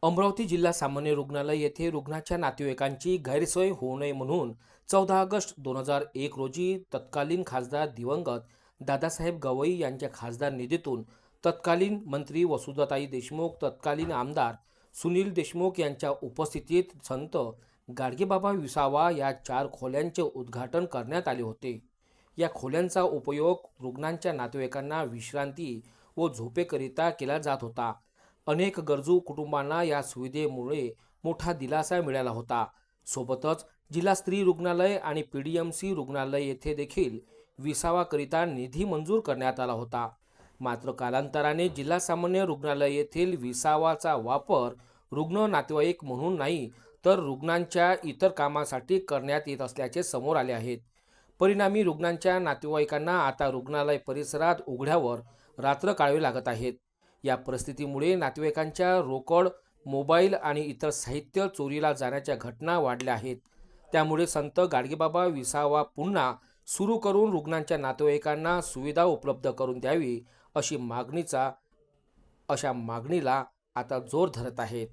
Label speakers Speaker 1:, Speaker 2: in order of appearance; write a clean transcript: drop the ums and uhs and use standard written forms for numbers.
Speaker 1: अमरावती जिल्हा सामान्य रुग्णालय येथे रुग्णाच्या नातेवाईकांची गैरसोय होऊ नये म्हणून 14 ऑगस्ट 2001 रोजी तत्कालीन खासदार दिवंगत दादासाहेब गवई यांच्या खासदार निधीतून तत्कालीन मंत्री वसुधाताई देशमुख, तत्कालीन आमदार सुनील देशमुख यांच्या उपस्थितीत संत गाडगेबाबा विसावा या 4 खोल्यांचे उद्घाटन करण्यात आले होते। या खोल्यांचा उपयोग रुग्णांच्या नातेवाईकांना विश्रांती व झोपेकरिता केला जात होता। अनेक गरजू कुटुंबांना या सुविधेमुळे मोठा दिलासा मिळाला होता। सोबतच जिल्हा स्त्री रुग्णालय आणि पीडीएमसी रुग्णालय येथे देखील विसावाकरिता निधी मंजूर करण्यात आला होता। मात्र कालांतराने जिल्हा सामान्य रुग्णालय येथील विसावाचा वापर रुग्ण नातेवाईक म्हणून नाही तर रुग्णांच्या इतर कामासाठी करण्यात येत असल्याचे समोर आले आहेत। परिणामी रुग्णांच्या नातेवाईकांना आता रुग्णालय परिसरात उघड्यावर रात्र काढावी लागत आहेत। या परिस्थितीमुळे नातेवाईकांच्या रोकड, मोबाईल आणि इतर साहित्य चोरीला जाण्याच्या घटना वाढल्या आहेत। त्यामुळे संत गाडगेबाबा विसावा पुन्हा सुरू करून रुग्णांच्या नातेवाईकांना सुविधा उपलब्ध करून द्यावी अशा मागणीला आता जोर धरत आहेत।